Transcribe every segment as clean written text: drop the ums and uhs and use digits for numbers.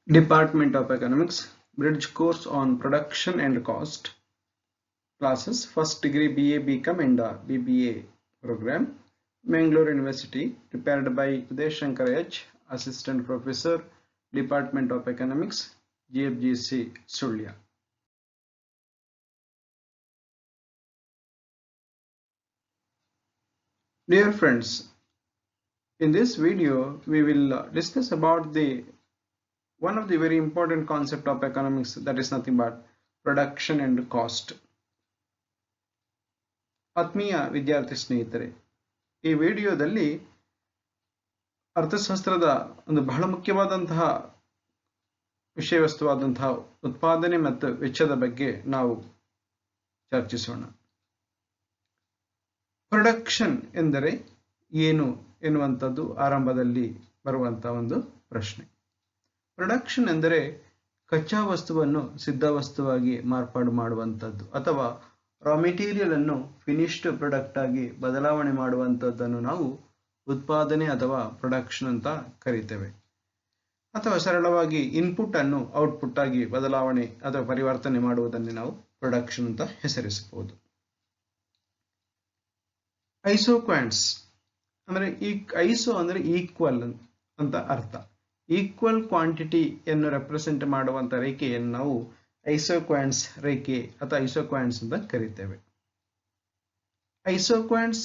Department of Economics, Bridge Course on Production and Cost, classes, first degree BA, BCom and BBA program, Mangalore University, prepared by Uday Shankar H, Assistant Professor, Department of Economics, GFGC, Sulya. Dear friends, in this video, we will discuss about one of the very important concept of economics, that is nothing but production and cost. ಆತ್ಮೀಯ ವಿದ್ಯಾರ್ಥಿ ಸ್ನೇಹಿತರೆ, ಈ ವಿಡಿಯೋದಲ್ಲಿ ಅರ್ಥಶಾಸ್ತ್ರದ ಒಂದು ಬಹಳ ಮುಖ್ಯವಾದಂತಹ ವಿಷಯ ವಸ್ತುವಾದಂತಹ ಉತ್ಪಾದನೆ ಮತ್ತು ವೆಚ್ಚದ ಬಗ್ಗೆ ನಾವು ಚರ್ಚಿಸೋಣ. ಪ್ರೊಡಕ್ಷನ್ ಎಂದರೆ ಏನು ಎನ್ನುವಂಥದ್ದು ಆರಂಭದಲ್ಲಿ ಬರುವಂತಹ ಒಂದು ಪ್ರಶ್ನೆ. ಪ್ರೊಡಕ್ಷನ್ ಎಂದರೆ ಕಚ್ಚಾ ವಸ್ತುವನ್ನು ಸಿದ್ಧ ವಸ್ತುವಾಗಿ ಮಾರ್ಪಾಡು ಮಾಡುವಂಥದ್ದು ಅಥವಾ ರಾ ಮೆಟೀರಿಯಲ್ ಅನ್ನು ಫಿನಿಶ್ಡ್ ಪ್ರಾಡಕ್ಟ್ ಆಗಿ ಬದಲಾವಣೆ ಮಾಡುವಂಥದ್ದನ್ನು ನಾವು ಉತ್ಪಾದನೆ ಅಥವಾ ಪ್ರೊಡಕ್ಷನ್ ಅಂತ ಕರೀತೇವೆ. ಅಥವಾ ಸರಳವಾಗಿ ಇನ್ಪುಟ್ ಅನ್ನು ಔಟ್ಪುಟ್ ಆಗಿ ಬದಲಾವಣೆ ಅಥವಾ ಪರಿವರ್ತನೆ ಮಾಡುವುದನ್ನು ನಾವು ಪ್ರೊಡಕ್ಷನ್ ಅಂತ ಹೆಸರಿಸಬಹುದು. ಐಸೋಕ್ವಾಂಟ್ಸ್ ಅಂದ್ರೆ ಐಸೋ ಅಂದ್ರೆ ಈಕ್ವಲ್ ಅಂತ ಅರ್ಥ. ಈಕ್ವಲ್ ಕ್ವಾಂಟಿಟಿಯನ್ನು ರೆಪ್ರೆಸೆಂಟ್ ಮಾಡುವಂತ ರೇಖೆಯನ್ನು ನಾವು ಐಸೋಕ್ವಾಂಟ್ಸ್ ರೇಖೆ ಅಥವಾ ಐಸೋಕ್ವಾಂಟ್ಸ್ ಅಂತ ಕರೀತೇವೆ. ಐಸೋಕ್ವಾಂಟ್ಸ್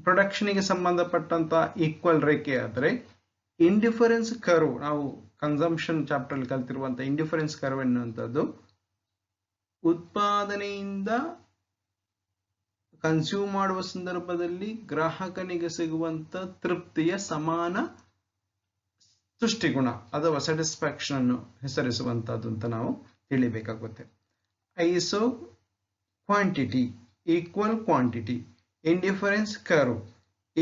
ಪ್ರೊಡಕ್ಷನ್ಗೆ ಸಂಬಂಧಪಟ್ಟಂತ ಈಕ್ವಲ್ ರೇಖೆ ಆದರೆ ಇಂಡಿಫರೆನ್ಸ್ ಕರ್ವ್, ನಾವು ಕನ್ಸಂಪ್ಷನ್ ಚಾಪ್ಟರ್ ಅಲ್ಲಿ ಕಲ್ತಿರುವಂತ ಇಂಡಿಫರೆನ್ಸ್ ಕರ್ವ್ ಎನ್ನುವಂಥದ್ದು ಉತ್ಪಾದನೆಯಿಂದ ಕನ್ಸ್ಯೂಮ್ ಮಾಡುವ ಸಂದರ್ಭದಲ್ಲಿ ಗ್ರಾಹಕನಿಗೆ ಸಿಗುವಂತ ತೃಪ್ತಿಯ ಸಮಾನ ತುಷ್ಟಿಗುಣ ಅಥವಾ ಸ್ಯಾಟಿಸ್ಫ್ಯಾಕ್ಷನ್ ಅನ್ನು ಹೆಸರಿಸುವಂತದ್ದು ಅಂತ ನಾವು ತಿಳಿಬೇಕಾಗುತ್ತೆ. Iso quantity, equal quantity, indifference curve,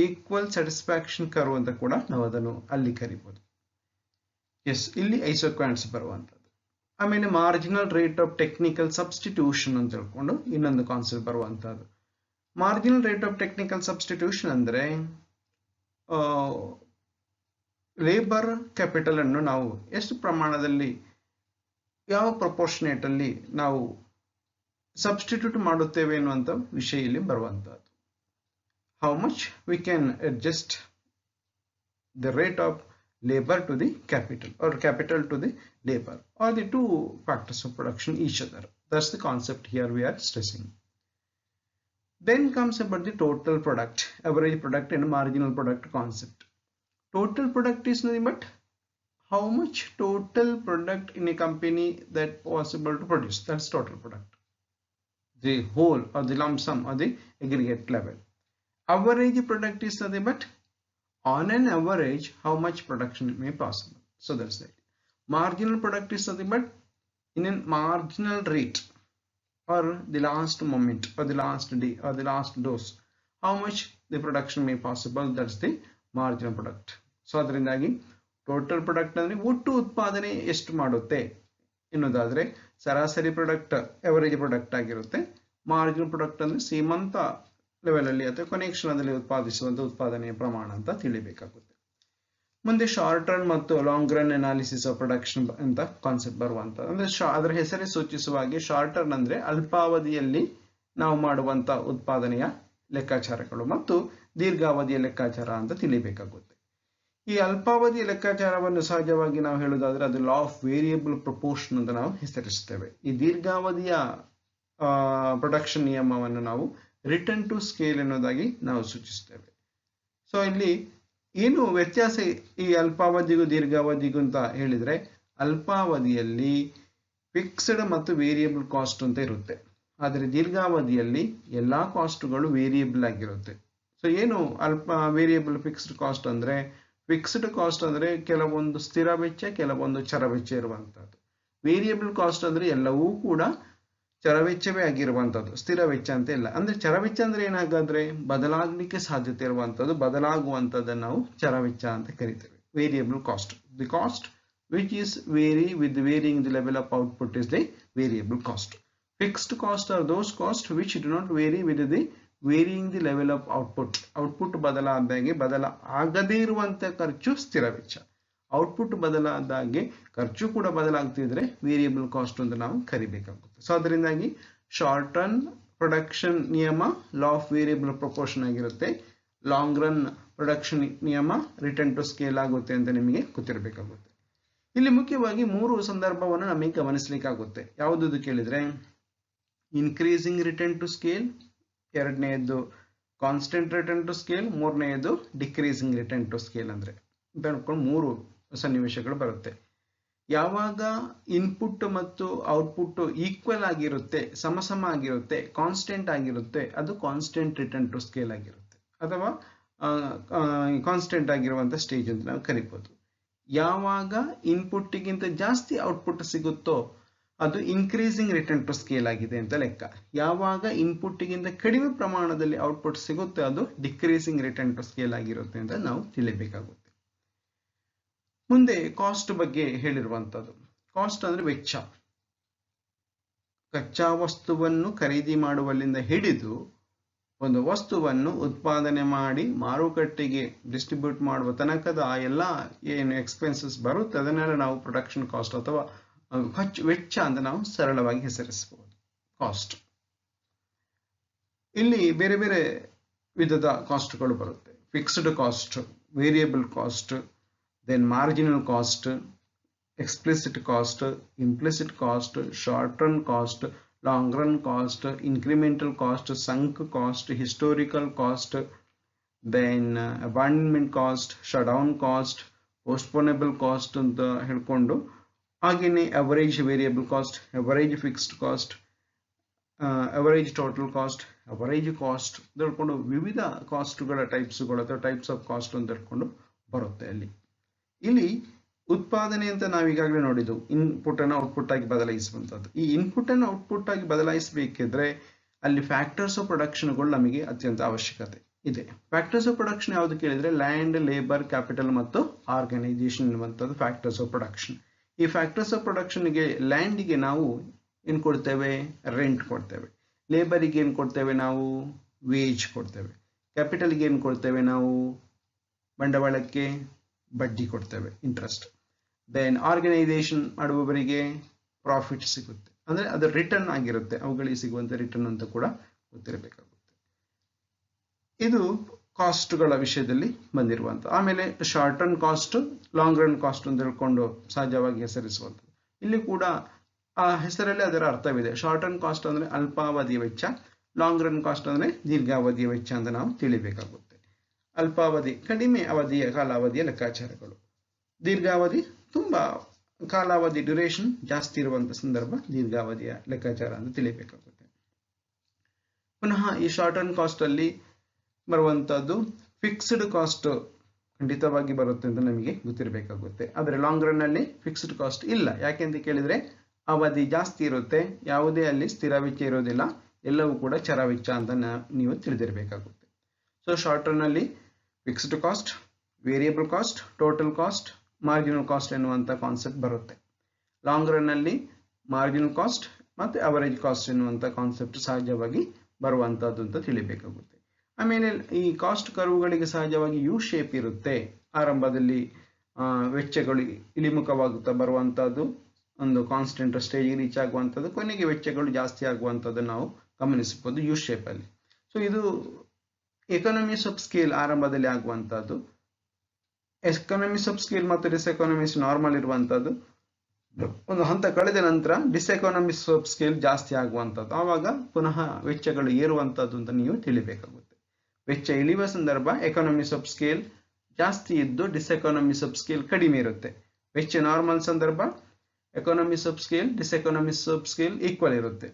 equal satisfaction curve ಅಂತ ಕೂಡ ನಾವು ಅದನ್ನು ಅಲ್ಲಿ ಕರಿಬಹುದು. ಎಸ್, ಇಲ್ಲಿ ಐಸೋಕ್ವಾಂಟ್ಸ್ ಬರುವಂತದ್ದು. ಆಮೇಲೆ marginal rate of technical substitution ಅಂತ ಹೇಳ್ಕೊಂಡು ಇನ್ನೊಂದು ಕಾನ್ಸೆಪ್ಟ್ ಬರುವಂತದ್ದು. Marginal rate of technical substitution ಅಂದ್ರೆ ಲೇಬರ್ ಕ್ಯಾಪಿಟಲ್ ಅನ್ನು ನಾವು ಎಷ್ಟು ಪ್ರಮಾಣದಲ್ಲಿ ಯಾವ ಪ್ರಪೋರ್ಷನೇಟ್ ಅಲ್ಲಿ ನಾವು ಸಬ್ಸ್ಟಿಟ್ಯೂಟ್ ಮಾಡುತ್ತೇವೆ ಎನ್ನುವಂತ ವಿಷಯ ಇಲ್ಲಿ ಬರುವಂತಹದ್ದು. How much we can adjust the rate of labour to the capital or capital to the labor, or the two factors of production each other. That's the concept here we are stressing. Then comes about the total product, average product and marginal product concept. Total product is nothing but how much total product in a company that possible to produce. That's total product, the whole or the lump sum or the aggregate level. Average product is nothing but on an average how much production may possible. So that's that. Marginal product is nothing but in a marginal rate or the last moment or the last day or the last dose, how much the production may possible. That's the marginal product. So ಅದರಿಂದಾಗಿ total product ಅಂದ್ರೆ ಒಟ್ಟು ಉತ್ಪಾದನೆ ಎಷ್ಟು ಮಾಡುತ್ತೆ ಎನ್ನುವುದಾದ್ರೆ ಸರಾಸರಿ product average product ಆಗಿರುತ್ತೆ. Marginal product ಅಂದ್ರೆ ಸೀಮಂತ level ಅಲ್ಲಿ ಅಥವಾ ಕೊನೆಯ ಕ್ಷಣದಲ್ಲಿ ಉತ್ಪಾದಿಸುವಂತ ಉತ್ಪಾದನೆಯ ಪ್ರಮಾಣ ಅಂತ ತಿಳಿಬೇಕಾಗುತ್ತೆ. ಮುಂದೆ ಶಾರ್ಟ್ ರನ್ ಮತ್ತು long run analysis of production ಅಂತ ಕಾನ್ಸೆಪ್ಟ್ ಬರುವಂತ. ಅಂದ್ರೆ ಅದರ ಹೆಸರೇ ಸೂಚಿಸುವ ಹಾಗೆ ಶಾರ್ಟ್ ರನ್ ಅಂದ್ರೆ ಅಲ್ಪಾವಧಿಯಲ್ಲಿ ನಾವು ಮಾಡುವಂತ ಉತ್ಪಾದನೆಯ ಲೆಕ್ಕಾಚಾರಗಳು ಮತ್ತು ದೀರ್ಘಾವಧಿಯ ಲೆಕ್ಕಾಚಾರ ಅಂತ ತಿಳಿಬೇಕಾಗುತ್ತೆ. ಈ ಅಲ್ಪಾವಧಿಯ ಲೆಕ್ಕಾಚಾರವನ್ನು ಸಹಜವಾಗಿ ನಾವು ಹೇಳುವುದಾದ್ರೆ ಅದು ಲಾ ಆಫ್ ವೇರಿಯಬಲ್ ಪ್ರಪೋರ್ಷನ್ ಅಂತ ನಾವು ಹೆಸರಿಸುತ್ತೇವೆ. ಈ ದೀರ್ಘಾವಧಿಯ ಪ್ರೊಡಕ್ಷನ್ ನಿಯಮವನ್ನು ನಾವು ರಿಟರ್ನ್ ಟು ಸ್ಕೇಲ್ ಎನ್ನುವುದಾಗಿ ನಾವು ಸೂಚಿಸುತ್ತೇವೆ. ಸೊ ಇಲ್ಲಿ ಏನು ವ್ಯತ್ಯಾಸ ಈ ಅಲ್ಪಾವಧಿಗೂ ದೀರ್ಘಾವಧಿಗೂ ಅಂತ ಹೇಳಿದ್ರೆ, ಅಲ್ಪಾವಧಿಯಲ್ಲಿ ಫಿಕ್ಸ್ಡ್ ಮತ್ತು ವೇರಿಯಬಲ್ ಕಾಸ್ಟ್ ಅಂತ ಇರುತ್ತೆ, ಆದರೆ ದೀರ್ಘಾವಧಿಯಲ್ಲಿ ಎಲ್ಲಾ ಕಾಸ್ಟ್ಗಳು ವೇರಿಯಬಲ್ ಆಗಿರುತ್ತೆ. ಸೊ ಏನು ವೇರಿಯಬಲ್ ಫಿಕ್ಸ್ಡ್ ಕಾಸ್ಟ್ ಅಂದ್ರೆ, ಫಿಕ್ಸ್ಡ್ ಕಾಸ್ಟ್ ಅಂದ್ರೆ ಕೆಲವೊಂದು ಸ್ಥಿರ ವೆಚ್ಚ, ಕೆಲವೊಂದು ಚರ ವೆಚ್ಚ ಇರುವಂತಹದ್ದು. ವೇರಿಯಬಲ್ ಕಾಸ್ಟ್ ಅಂದ್ರೆ ಎಲ್ಲವೂ ಕೂಡ ಚರವೆಚ್ಚವೇ ಆಗಿರುವಂತದ್ದು, ಸ್ಥಿರ ವೆಚ್ಚ ಅಂತ ಇಲ್ಲ. ಅಂದ್ರೆ ಚರವೆಚ್ಚ ಅಂದ್ರೆ ಏನಾಗಾದ್ರೆ ಬದಲಾಗಲಿಕ್ಕೆ ಸಾಧ್ಯತೆ ಇರುವಂತದ್ದು, ಬದಲಾಗುವಂತದ್ದನ್ನು ನಾವು ಚರವೆಚ್ಚ ಅಂತ ಕರಿತೇವೆ. Variable cost, the cost which is vary with varying the level of output is the variable cost. Fixed costs are those costs which do not vary with the varying the level of output. Output ಬದಲಾದಂಗೆ ಆಗದೇ ಇರುವಂತ ಖರ್ಚು ಸ್ಥಿರ ವೆಚ್ಚ. Output ಬದಲಾದಾಗೆ ಖರ್ಚು ಕೂಡ ಬದಲಾಗ್ತಿದ್ರೆ variable cost ಅಂತ ನಾವು ಕರಿಬೇಕಾಗುತ್ತೆ. ಸೊ ಅದರಿಂದಾಗಿ ಶಾರ್ಟ್ ರನ್ ಪ್ರೊಡಕ್ಷನ್ ನಿಯಮ ಲಾ ಆಫ್ ವೇರಿಯಬಲ್ ಪ್ರಪೋರ್ಷನ್ ಆಗಿರುತ್ತೆ. ಲಾಂಗ್ ರನ್ ಪ್ರೊಡಕ್ಷನ್ ನಿಯಮ ರಿಟರ್ನ್ ಟು ಸ್ಕೇಲ್ ಆಗುತ್ತೆ ಅಂತ ನಿಮಗೆ ಗೊತ್ತಿರಬೇಕಾಗುತ್ತೆ. ಇಲ್ಲಿ ಮುಖ್ಯವಾಗಿ 3 ಸಂದರ್ಭವನ್ನು ನಮಗೆ ಗಮನಿಸಲಿಕ್ಕಾಗುತ್ತೆ. ಯಾವುದದು ಕೇಳಿದ್ರೆ ಇನ್ಕ್ರೀಸಿಂಗ್ ರಿಟರ್ನ್ ಟು ಸ್ಕೇಲ್, ಎರಡನೆಯದು ಕಾನ್ಸ್ಟೆಂಟ್ ರಿಟರ್ನ್ ಟು ಸ್ಕೇಲ್, ಮೂರನೆಯದು ಡಿಕ್ರೀಸಿಂಗ್ ರಿಟರ್ನ್ ಟು ಸ್ಕೇಲ್ ಅಂದ್ರೆ ಅಂತ ಹೇಳ್ಕೊಂಡು 3 ಸನ್ನಿವೇಶಗಳು ಬರುತ್ತೆ. ಯಾವಾಗ ಇನ್ಪುಟ್ ಮತ್ತು ಔಟ್ಪುಟ್ ಈಕ್ವಲ್ ಆಗಿರುತ್ತೆ, ಸಮಸಮ ಆಗಿರುತ್ತೆ, ಕಾನ್ಸ್ಟೆಂಟ್ ಆಗಿರುತ್ತೆ, ಅದು ಕಾನ್ಸ್ಟೆಂಟ್ ರಿಟರ್ನ್ ಟು ಸ್ಕೇಲ್ ಆಗಿರುತ್ತೆ ಅಥವಾ ಕಾನ್ಸ್ಟೆಂಟ್ ಆಗಿರುವಂತ ಸ್ಟೇಜ್ ಅಂತ ನಾವು ಕರಿಬಹುದು. ಯಾವಾಗ ಇನ್ಪುಟ್ಗಿಂತ ಜಾಸ್ತಿ ಔಟ್ಪುಟ್ ಸಿಗುತ್ತೋ ಅದು ಇನ್ಕ್ರೀಸಿಂಗ್ ರಿಟರ್ನ್ ಟು ಸ್ಕೇಲ್ ಆಗಿದೆ ಅಂತ ಲೆಕ್ಕ. ಯಾವಾಗ ಇನ್ಪುಟ್ಗಿಂತ ಕಡಿಮೆ ಪ್ರಮಾಣದಲ್ಲಿ ಔಟ್ಪುಟ್ ಸಿಗುತ್ತೆ ಅದು ಡಿಕ್ರೀಸಿಂಗ್ ರಿಟರ್ನ್ ಟು ಸ್ಕೇಲ್ ಆಗಿರುತ್ತೆ ಅಂತ ನಾವು ತಿಳಿಬೇಕಾಗುತ್ತೆ. ಮುಂದೆ ಕಾಸ್ಟ್ ಬಗ್ಗೆ ಹೇಳಿರುವಂತದ್ದು. ಕಾಸ್ಟ್ ಅಂದ್ರೆ ವೆಚ್ಚ. ಕಚ್ಚಾ ವಸ್ತುವನ್ನು ಖರೀದಿ ಮಾಡುವಲ್ಲಿಂದ ಹಿಡಿದು ಒಂದು ವಸ್ತುವನ್ನು ಉತ್ಪಾದನೆ ಮಾಡಿ ಮಾರುಕಟ್ಟೆಗೆ ಡಿಸ್ಟ್ರಿಬ್ಯೂಟ್ ಮಾಡುವ ತನಕದ ಆ ಎಲ್ಲ ಏನು ಎಕ್ಸ್ಪೆನ್ಸಸ್ ಬರುತ್ತೆ ಅದನ್ನೆಲ್ಲ ನಾವು ಪ್ರೊಡಕ್ಷನ್ ಕಾಸ್ಟ್ ಅಥವಾ ವೆಚ್ಚ ಅಂತ ನಾವು ಸರಳವಾಗಿ ಹೆಸರಿಸಬಹುದು. ಕಾಸ್ಟ್ ಇಲ್ಲಿ ಬೇರೆ ಬೇರೆ ವಿಧದ ಕಾಸ್ಟ್ಗಳು ಬರುತ್ತೆ. Fixed cost, variable cost, then marginal cost, explicit cost, implicit cost, short run cost, long run cost, incremental cost, sunk cost, historical cost, then abandonment cost, shut down cost, postponable cost ಅಂತ ಹೇಳ್ಕೊಂಡು, ಹಾಗೇನೆ average variable cost, average fixed cost, average total cost, average cost ಅಂತ ಹೇಳ್ಕೊಂಡು ವಿವಿಧ ಕಾಸ್ಟ್ಗಳ ಟೈಪ್ಸ್ಗಳು ಅಥವಾ types of cost ಅಂತ ಹೇಳ್ಕೊಂಡು ಬರುತ್ತೆ. ಇಲ್ಲಿ ಉತ್ಪಾದನೆ ಅಂತ ನಾವೀಗಾಗಲೇ ನೋಡಿದ್ದು ಇನ್ಪುಟ್ ಅನ್ನು ಔಟ್ಪುಟ್ ಆಗಿ ಬದಲಾಯಿಸುವಂತದ್ದು. ಈ ಇನ್ಪುಟ್ ಅನ್ನು ಔಟ್ಪುಟ್ ಆಗಿ ಬದಲಾಯಿಸಬೇಕಿದ್ರೆ ಅಲ್ಲಿ ಫ್ಯಾಕ್ಟರ್ಸ್ ಆಫ್ ಪ್ರೊಡಕ್ಷನ್ಗಳು ನಮಗೆ ಅತ್ಯಂತ ಅವಶ್ಯಕತೆ ಇದೆ. ಫ್ಯಾಕ್ಟರ್ಸ್ ಆಫ್ ಪ್ರೊಡಕ್ಷನ್ ಯಾವುದು ಕೇಳಿದ್ರೆ ಲ್ಯಾಂಡ್, ಲೇಬರ್, ಕ್ಯಾಪಿಟಲ್ ಮತ್ತು ಆರ್ಗನೈಸೇಷನ್ ಎನ್ನುವಂಥದ್ದು ಫ್ಯಾಕ್ಟರ್ಸ್ ಆಫ್ ಪ್ರೊಡಕ್ಷನ್. ಈ ಫ್ಯಾಕ್ಟರ್ಸ್ ಆಫ್ ಪ್ರೊಡಕ್ಷನ್ಗೆ ಲ್ಯಾಂಡಿಗೆ ನಾವು ಏನು ಕೊಡ್ತೇವೆ? ರೆಂಟ್ ಕೊಡ್ತೇವೆ. ಲೇಬರಿಗೆ ಏನು ಕೊಡ್ತೇವೆ? ನಾವು ವೇಜ್ ಕೊಡ್ತೇವೆ. ಕ್ಯಾಪಿಟಲ್ಗೆ ಏನು ಕೊಡ್ತೇವೆ? ನಾವು ಬಂಡವಾಳಕ್ಕೆ ಬಡ್ಡಿ ಕೊಡ್ತೇವೆ, ಇಂಟ್ರೆಸ್ಟ್. ದೆನ್ ಆರ್ಗನೈಸೇಷನ್ ಮಾಡುವವರಿಗೆ ಪ್ರಾಫಿಟ್ ಸಿಗುತ್ತೆ, ಅಂದ್ರೆ ಅದು ರಿಟರ್ನ್ ಆಗಿರುತ್ತೆ, ಅವುಗಳಿಗೆ ಸಿಗುವಂತ ರಿಟರ್ನ್ ಅಂತ ಕೂಡ ಗೊತ್ತಿರಬೇಕಾಗುತ್ತೆ. ಇದು ಕಾಸ್ಟ್ಗಳ ವಿಷಯದಲ್ಲಿ ಬಂದಿರುವಂತ. ಆಮೇಲೆ short run cost, long run cost ಅಂತ ಹೇಳ್ಕೊಂಡು ಸಹಜವಾಗಿ ಹೆಸರಿಸುವಂಥದ್ದು. ಇಲ್ಲಿ ಕೂಡ ಆ ಹೆಸರಲ್ಲಿ ಅದರ ಅರ್ಥವಿದೆ. ಶಾರ್ಟ್ ರನ್ ಕಾಸ್ಟ್ ಅಂದ್ರೆ ಅಲ್ಪಾವಧಿಯ ವೆಚ್ಚ, ಲಾಂಗ್ ರನ್ ಕಾಸ್ಟ್ ಅಂದ್ರೆ ದೀರ್ಘಾವಧಿಯ ವೆಚ್ಚ ಅಂತ ನಾವು ತಿಳಿಬೇಕಾಗುತ್ತೆ. ಅಲ್ಪಾವಧಿ ಕಡಿಮೆ ಅವಧಿಯ ಕಾಲಾವಧಿಯ ಲೆಕ್ಕಾಚಾರಗಳು, ದೀರ್ಘಾವಧಿ ತುಂಬಾ ಕಾಲಾವಧಿ ಡ್ಯೂರೇಷನ್ ಜಾಸ್ತಿ ಇರುವಂತಹ ಸಂದರ್ಭ ದೀರ್ಘಾವಧಿಯ ಲೆಕ್ಕಾಚಾರ ಅಂತ ತಿಳಿಬೇಕಾಗುತ್ತೆ. ಪುನಃ ಈ ಶಾರ್ಟ್ ರನ್ ಕಾಸ್ಟ್ ಅಲ್ಲಿ ಬರುವಂತದ್ದು ಫಿಕ್ಸ್ಡ್ ಕಾಸ್ಟ್ ಖಂಡಿತವಾಗಿ ಬರುತ್ತೆ ಅಂತ ನಮಗೆ ಗೊತ್ತಿರಬೇಕಾಗುತ್ತೆ. ಆದರೆ ಲಾಂಗ್ ರನ್ ಅಲ್ಲಿ ಫಿಕ್ಸ್ಡ್ ಕಾಸ್ಟ್ ಇಲ್ಲ. ಯಾಕೆಂತ ಕೇಳಿದ್ರೆ ಅವಧಿ ಜಾಸ್ತಿ ಇರುತ್ತೆ, ಯಾವುದೇ ಅಲ್ಲಿ ಸ್ಥಿರ ವೆಚ್ಚ ಇರೋದಿಲ್ಲ, ಎಲ್ಲವೂ ಕೂಡ ಚರ ವೆಚ್ಚ ಅಂತ ನೀವು ತಿಳಿದಿರಬೇಕಾಗುತ್ತೆ. ಸೊ ಶಾರ್ಟ್ ರನ್ ಅಲ್ಲಿ fixed cost, variable cost, total cost, marginal cost ಎನ್ನುವಂತ ಕಾನ್ಸೆಪ್ಟ್ ಬರುತ್ತೆ. ಲಾಂಗ್ ರನ್ ಅಲ್ಲಿ ಮಾರ್ಜಿನಲ್ ಕಾಸ್ಟ್ ಮತ್ತೆ ಅವರೇಜ್ ಕಾಸ್ಟ್ ಎನ್ನುವಂತ ಕಾನ್ಸೆಪ್ಟ್ ಸಹಜವಾಗಿ ಬರುವಂತದ್ದು ಅಂತ ತಿಳಿಬೇಕಾಗುತ್ತೆ. ಆಮೇಲೆ ಈ ಕಾಸ್ಟ್ ಕರ್ವ್ಗಳಿಗೆ ಸಹಜವಾಗಿ ಯು ಶೇಪ್ ಇರುತ್ತೆ. ಆರಂಭದಲ್ಲಿ ವೆಚ್ಚಗಳು ಇಳಿಮುಖವಾಗುತ್ತಾ ಬರುವಂತದ್ದು, ಒಂದು ಕಾನ್ಸ್ಟೆಂಟ್ ಸ್ಟೇಜ್ ರೀಚ್ ಆಗುವಂಥದ್ದು, ಕೊನೆಗೆ ವೆಚ್ಚಗಳು ಜಾಸ್ತಿ ಆಗುವಂಥದ್ದು ನಾವು ಗಮನಿಸಬಹುದು ಯು ಶೇಪ್ ಅಲ್ಲಿ. ಸೊ ಇದು ಎಕಾನಮೀಸ್ ಆಫ್ ಸ್ಕೇಲ್ ಆರಂಭದಲ್ಲಿ ಆಗುವಂತದ್ದು. ಎಕಾನಮೀಸ್ ಆಫ್ ಸ್ಕೇಲ್ ಮತ್ತು ಡಿಸ್ಎಕಾನಮೀಸ್ ನಾರ್ಮಲ್ ಇರುವಂತದ್ದು. ಒಂದು ಹಂತ ಕಳೆದ ನಂತರ ಡಿಸ್ಎಕಾನಮೀಸ್ ಆಫ್ ಸ್ಕೇಲ್ ಜಾಸ್ತಿ ಆಗುವಂಥದ್ದು, ಆವಾಗ ಪುನಃ ವೆಚ್ಚಗಳು ಏರುವಂತದ್ದು ಅಂತ ನೀವು ತಿಳಿಬೇಕಾಗುತ್ತೆ. ವೆಚ್ಚ ಇಳಿಯುವ ಸಂದರ್ಭ ಎಕಾನಮೀಸ್ ಆಫ್ ಸ್ಕೇಲ್ ಜಾಸ್ತಿ ಇದ್ದು ಡಿಸ್ಎಕಾನಮೀಸ್ ಆಫ್ ಸ್ಕೇಲ್ ಕಡಿಮೆ ಇರುತ್ತೆ. ವೆಚ್ಚ ನಾರ್ಮಲ್ ಸಂದರ್ಭ economies of scale diseconomies of scale equal ಇರುತ್ತೆ.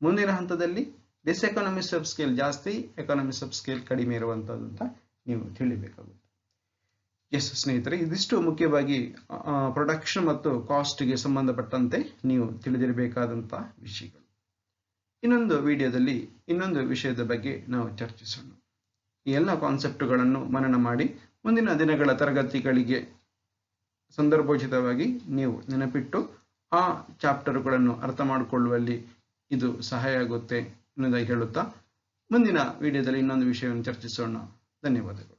ಮುಂದಿನ ಹಂತದಲ್ಲಿ ಡಿಸ್ಎಕಾನಮೀಸ್ ಆಫ್ ಸ್ಕೇಲ್ ಜಾಸ್ತಿ, ಎಕಾನಮೀಸ್ ಆಫ್ ಸ್ಕೇಲ್ ಕಡಿಮೆ ಇರುವಂತದ್ದು ಅಂತ ನೀವು ತಿಳಿಬೇಕಾಗುತ್ತೆ. ಎಸ್ ಸ್ನೇಹಿತರೆ, ಇದಿಷ್ಟು ಮುಖ್ಯವಾಗಿ ಪ್ರೊಡಕ್ಷನ್ ಮತ್ತು ಕಾಸ್ಟ್ಗೆ ಸಂಬಂಧಪಟ್ಟಂತೆ ನೀವು ತಿಳಿದಿರಬೇಕಾದಂತ ವಿಷಯಗಳು. ಇನ್ನೊಂದು ವಿಡಿಯೋದಲ್ಲಿ ಇನ್ನೊಂದು ವಿಷಯದ ಬಗ್ಗೆ ನಾವು ಚರ್ಚಿಸೋಣ. ಈ ಎಲ್ಲ ಕಾನ್ಸೆಪ್ಟ್ಗಳನ್ನು ಮನನ ಮಾಡಿ ಮುಂದಿನ ದಿನಗಳ ತರಗತಿಗಳಿಗೆ ಸಂದರ್ಭೋಚಿತವಾಗಿ ನೀವು ನೆನಪಿಟ್ಟು ಆ ಚಾಪ್ಟರ್ಗಳನ್ನು ಅರ್ಥ ಮಾಡಿಕೊಳ್ಳುವಲ್ಲಿ ಇದು ಸಹಾಯ ಆಗುತ್ತೆ ಎನ್ನುವುದಾಗಿ ಹೇಳುತ್ತಾ ಮುಂದಿನ ವಿಡಿಯೋದಲ್ಲಿ ಇನ್ನೊಂದು ವಿಷಯವನ್ನು ಚರ್ಚಿಸೋಣ. ಧನ್ಯವಾದಗಳು.